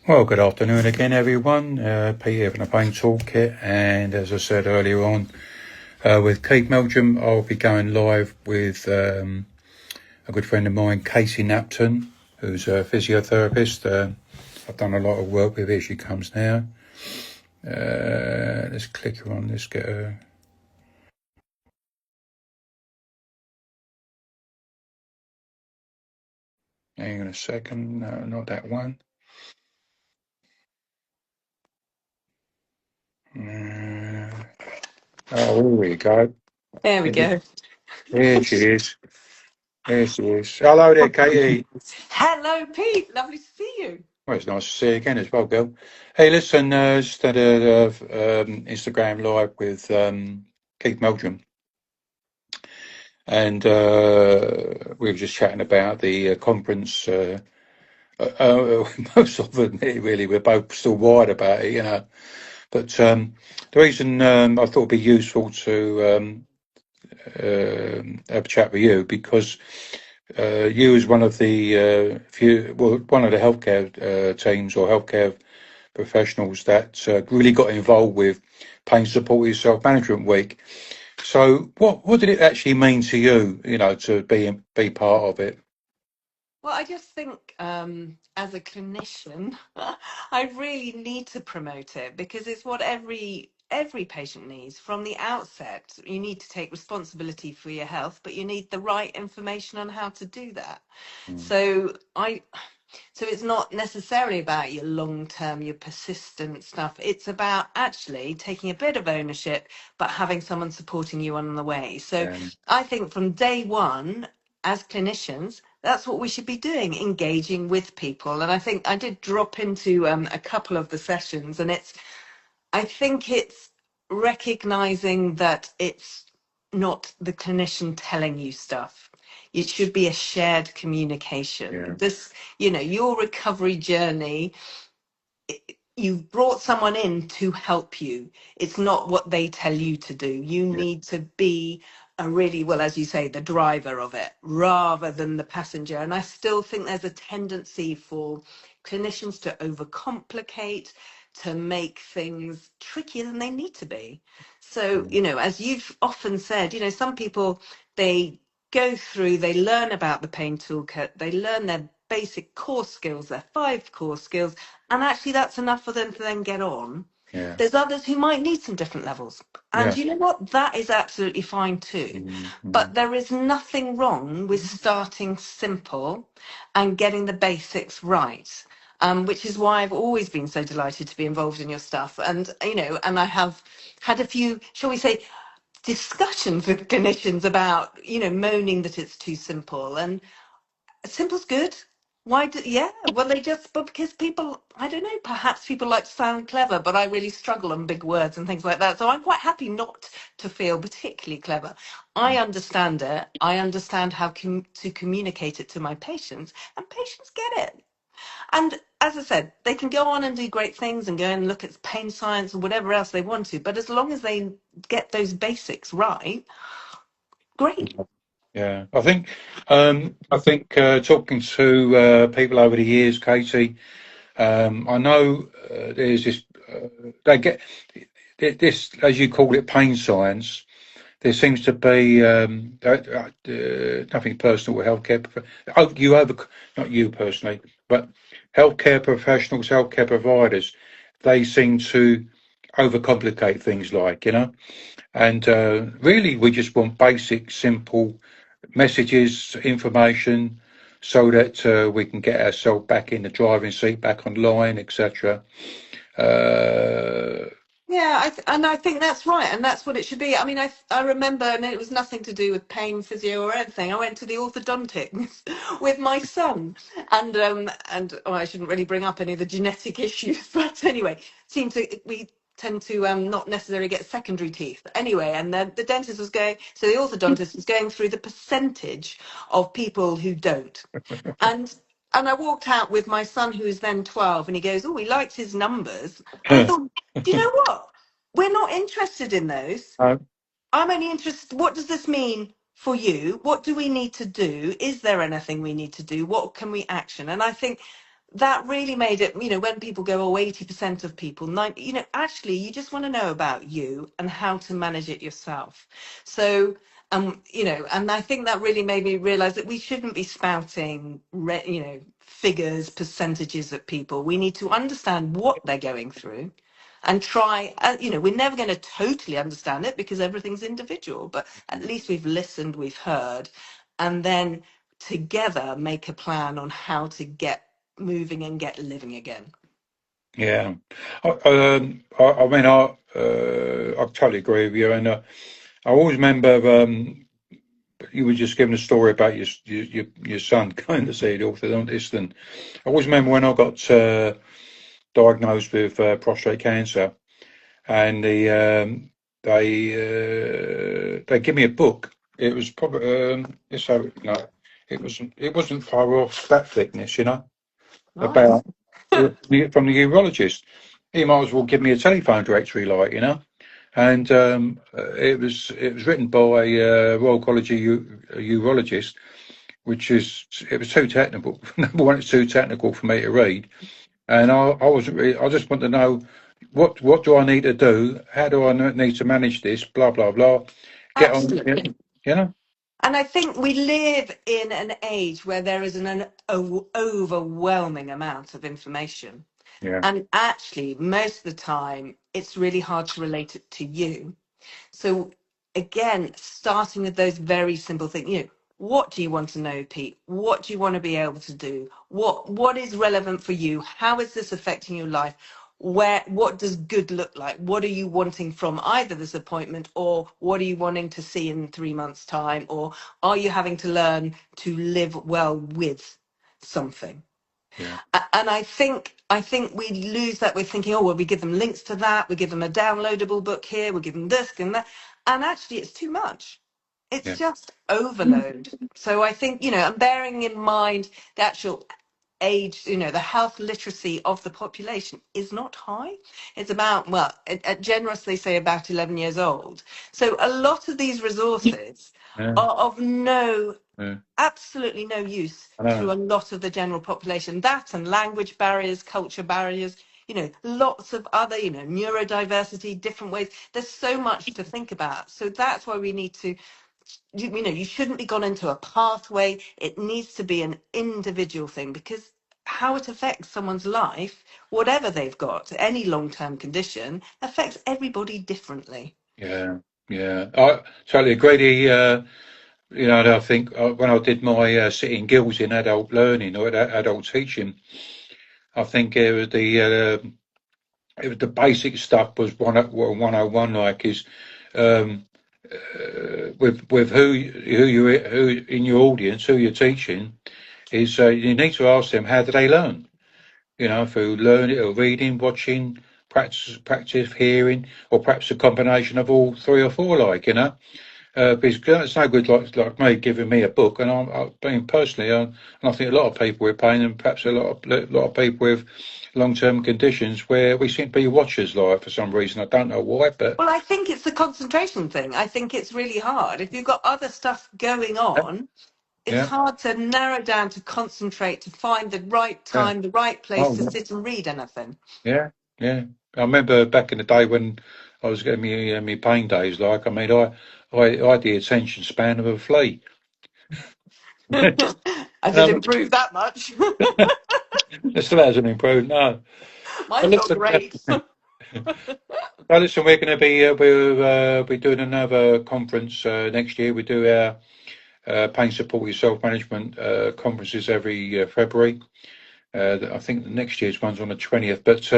Well, good afternoon again, everyone. Pete here from the Pain Toolkit, and as I said earlier on, with Keith Meldrum, I'll be going live with a good friend of mine, Casey Napton, who's a physiotherapist. I've done a lot of work with her. She comes now. Let's click her on. Let's get her. Hang on a second. No, not that one. Oh, here we go. There we go. Here she is. Here she is. Hello there, Katie. Hello, Pete. Lovely to see you. Well, it's nice to see you again as well, girl. Hey, listen, just had a Instagram live with Keith Meldrum, and we were just chatting about the conference. Most of it, really, we're both still wired about it, you know. But the reason I thought it'd be useful to have a chat with you because you, as one of the one of the healthcare teams or healthcare professionals that really got involved with Pain Supported Self-Management Week. So what did it actually mean to you, you know, to be part of it? Well, I just think as a clinician, I really need to promote it because it's what every patient needs from the outset. You need to take responsibility for your health, but you need the right information on how to do that. Mm. So it's not necessarily about your long term, your persistent stuff. It's about actually taking a bit of ownership, but having someone supporting you on the way. So Yeah, I think from day one, as clinicians, that's what we should be doing, engaging with people. And I think I did drop into a couple of the sessions, and I think it's recognizing that it's not the clinician telling you stuff. It should be a shared yeah, communication. Your recovery journey, you've brought someone in to help you. It's not what they tell you to do. You yeah, need to be a really, well, as you say, the driver of it rather than the passenger. And I still think there's a tendency for clinicians to overcomplicate, to make things trickier than they need to be. So, mm, as you've often said, some people, they go through, they learn about the pain toolkit, they learn their basic core skills, their 5 core skills, and actually that's enough for them to then get on. yeah, There's others who might need some different levels, and yeah, you know what, that is absolutely fine too. But there is nothing wrong with starting simple and getting the basics right. Which is why I've always been so delighted to be involved in your stuff, and I have had a few, shall we say, discussions with clinicians about moaning that it's too simple, and simple's good. Why do, yeah, well, but because people, I don't know, perhaps people like to sound clever, but I really struggle on big words and things like that. So I'm quite happy not to feel particularly clever. I understand it. I understand how to communicate it to my patients, and patients get it. And as I said, they can go on and do great things and go and look at pain science or whatever else they want to, but as long as they get those basics right, great. yeah. I think talking to people over the years, Katie, I know there's this. They get this, as you call it, pain science. There seems to be nothing personal with healthcare. Not you personally, but healthcare professionals, healthcare providers. They seem to overcomplicate things, like, you know. And really, we just want basic, simple messages, information, so that we can get ourselves back in the driving seat, back online, etc. Uh, Yeah, and I think that's right, and that's what it should be. I mean, I remember, and it was nothing to do with pain physio or anything. I went to the orthodontist with my son, and oh, I shouldn't really bring up any of the genetic issues, but anyway, we tend to not necessarily get secondary teeth anyway. And the dentist was going, so the orthodontist was going through the percentage of people who don't, and and I walked out with my son, who was then 12, and he goes, "Oh, he likes his numbers." And I thought, do you know what? We're not interested in those. uh, I'm only interested, what does this mean for you? What do we need to do? Is there anything we need to do? What can we action? And I think that really made it, when people go, oh, 80% of people, 90, actually, you just want to know about you and how to manage it yourself. So, and I think that really made me realize that we shouldn't be spouting, figures, percentages at people. We need to understand what they're going through and try, we're never going to totally understand it because everything's individual, but at least we've listened, we've heard, and then together make a plan on how to get moving and get living again. Yeah, I mean, I totally agree with you, and I always remember you were just giving a story about your son going to see the orthodontist, and I always remember when I got diagnosed with prostate cancer, and they give me a book. It was probably so no, it wasn't far off that thickness, Nice. about from the urologist. He might as well give me a telephone directory, And it was written by Royal College of Urologists, it was too technical. Number one, it's too technical for me to read, and I wasn't really. I just want to know what do I need to do? How do I need to manage this? Blah blah blah. Get on, Absolutely. you know. And I think we live in an age where there is an overwhelming amount of information. Yeah, And actually, most of the time, it's really hard to relate it to you. So again, starting with those very simple things, what do you want to know, Pete? What do you want to be able to do? What is relevant for you? How is this affecting your life? What does good look like? What are you wanting from either this appointment, or what are you wanting to see in 3 months' time? Or are you having to learn to live well with something? yeah, And I think we lose that. We're thinking, oh well, we give them links to that, we give them a downloadable book here, we give them this and that, and actually it's too much. It's yeah, just overload. So I think, and bearing in mind the actual age, the health literacy of the population is not high. It's about, well, generous they say about 11 years old. So a lot of these resources yeah. are of Yeah. absolutely no use I to know. a lot of the general population. That and language barriers, culture barriers, lots of other, neurodiversity, different ways. There's so much to think about. So that's why we need to, you shouldn't be gone into a pathway. It needs to be an individual thing, because how it affects someone's life, whatever they've got, any long-term condition, affects everybody differently. Yeah, yeah. I totally agree. I think when I did my sitting gills in adult learning or adult teaching, I think it was the basic stuff was 101, like is um, with who in your audience, who you're teaching, is you need to ask them how do they learn, through learning or reading, watching, practice hearing, or perhaps a combination of all three or four, because it's no good like me giving me a book, and I'm being personally, and I think a lot of people with pain, and perhaps a lot of people with long-term conditions, where we seem to be watchers, for some reason. I don't know why, but Well, I think it's the concentration thing. I think it's really hard. If you've got other stuff going on, it's yeah, hard to narrow down, to concentrate, to find the right yeah, time, the right place oh to sit and read anything. yeah, yeah. I remember back in the day when I was getting me pain days. I mean, I had the attention span of a flea. I did Um, improve that much. it still hasn't improved, no. But Mine's not listen, great. we're going to be doing another conference next year. We do our pain supported self management conferences every February. I think the next year's one's on the 20th. But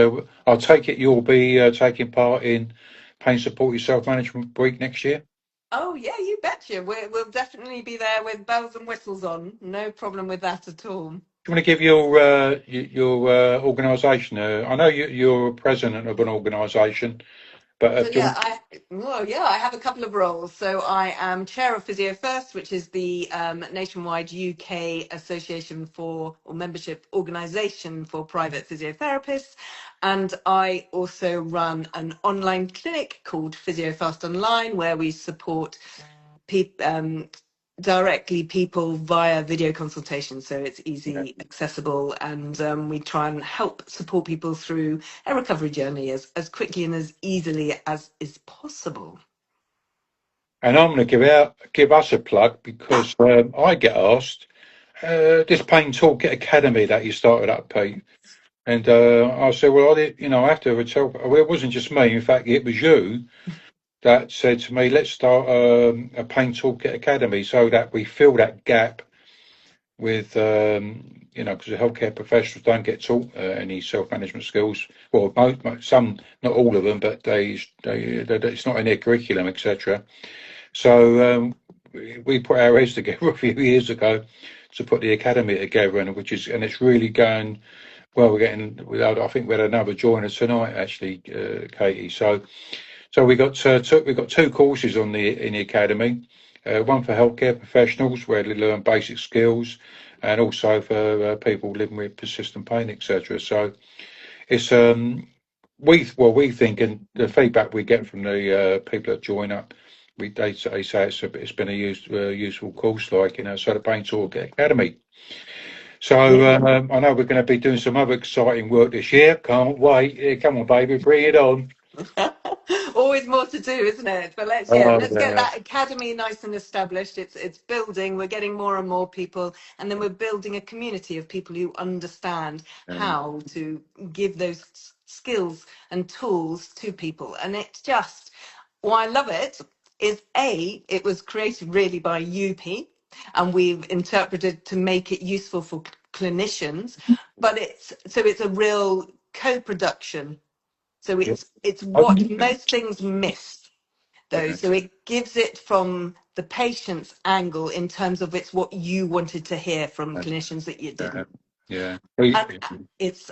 I'll take it you'll be taking part in pain supported self management week next year. Oh yeah, you betcha. We'll definitely be there with bells and whistles on. No problem with that at all. Do you want to give your organisation? I know you're president of an organisation, but So do you yeah, want? I have a couple of roles. So I am chair of Physio First, which is the nationwide UK association for, or membership organisation for private physiotherapists, and I also run an online clinic called Physio Fast Online, where we support people. directly people via video consultation, so it's Yeah. easy accessible, and we try and help support people through a recovery journey as quickly and as easily as is possible. And I'm going to give us a plug because I get asked this Pain Toolkit Academy that you started up, Pete. And I said, well, I have to tell. Well, it wasn't just me. In fact, it was you that said to me, let's start a Pain Toolkit Academy so that we fill that gap with, because the healthcare professionals don't get taught any self-management skills. Well, some, not all of them, but it's not in their curriculum, etc. So we put our heads together a few years ago to put the academy together, and it's really going well. I think we had another joiner tonight, actually, Katie. So we got two courses in the academy. One for healthcare professionals where they learn basic skills, and also for people living with persistent pain, etc. So it's we think, and the feedback we get from the people that join up, they say it's been a useful course, so the Pain Toolkit Academy. So I know we're going to be doing some other exciting work this year. Can't wait. Come on, baby, bring it on. Always more to do, isn't it? But let's Oh, get yeah. that academy nice and established. It's building. We're getting more and more people, and then we're building a community of people who understand how to give those skills and tools to people. And it's just why I love it is it was created really by UP, and we've interpreted to make it useful for clinicians. But it's a real co-production. So it's what most things miss, though. So it gives it from the patient's angle in terms of it's what you wanted to hear from clinicians that you didn't. Yeah. And I think it's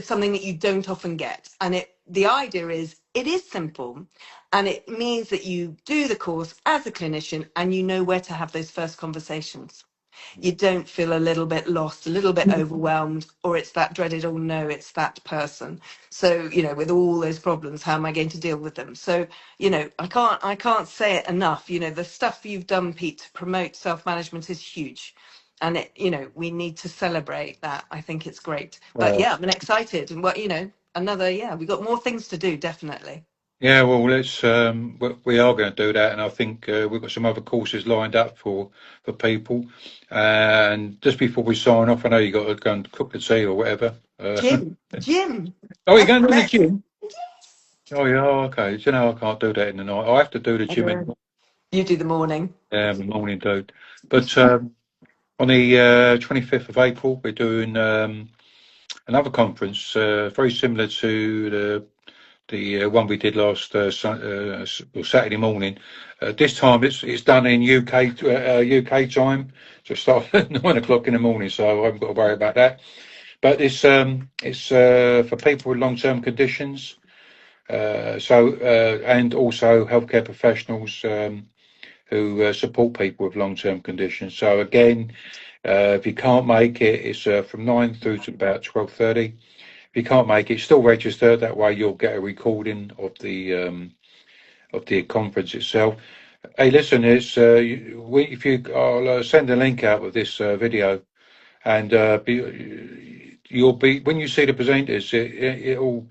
something that you don't often get. And the idea is it is simple, and it means that you do the course as a clinician and you know where to have those first conversations. You don't feel a little bit lost, a little bit overwhelmed, or it's that dreaded, oh no, it's that person. So, with all those problems, how am I going to deal with them? So, I can't say it enough. The stuff you've done, Pete, to promote self-management is huge. And we need to celebrate that. I think it's great. But yeah, I'm excited. And we've got more things to do, definitely. Yeah, well, we are going to do that, and I think we've got some other courses lined up for people. And just before we sign off, I know you got to go and cook the tea or whatever. Gym. Oh, you're going to the gym? Oh, yeah, okay. I can't do that in the night. I have to do the gym in You do the morning. the morning, dude. But on the 25th of April, we're doing another conference, very similar to the one we did last Saturday morning. This time it's done in UK time, so it starts at 9 o'clock in the morning. So I haven't got to worry about that. But it's for people with long-term conditions. And also healthcare professionals who support people with long-term conditions. So again, if you can't make it, it's from 9 through to about 12:30. If you can't make it, still register. That way, you'll get a recording of the conference itself. Hey, listen, I'll send a link out with this video, and you'll be when you see the presenters, it'll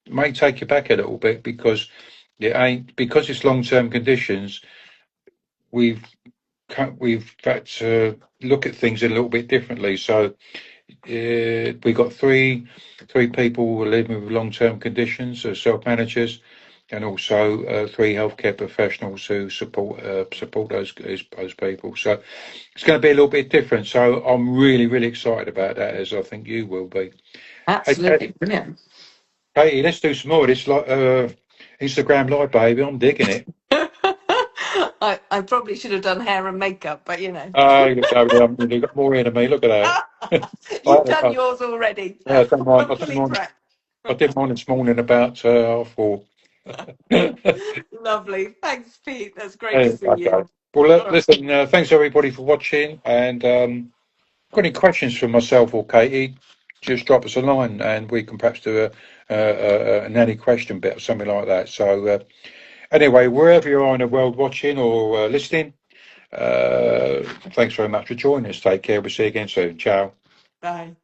may take you back a little bit because it's long-term conditions. We've had to look at things a little bit differently. So we got three people who are living with long-term conditions, self-managers, and also three healthcare professionals who support those people. So it's going to be a little bit different. So I'm really, really excited about that, as I think you will be. Absolutely brilliant. Katie, let's do some more of this, like Instagram Live, baby. I'm digging it. I probably should have done hair and makeup, but you've got more in me. Look at that. You've done yours already. Yeah, I did mine this morning about 4:30. Lovely. Thanks, Pete. That's great to see you. Well, listen, thanks everybody for watching. And got any questions for myself or Katie, just drop us a line and we can perhaps do a nanny question bit or something like that. So anyway, wherever you are in the world watching or listening, Thanks very much for joining us. Take care. We'll see you again soon. Ciao. Bye.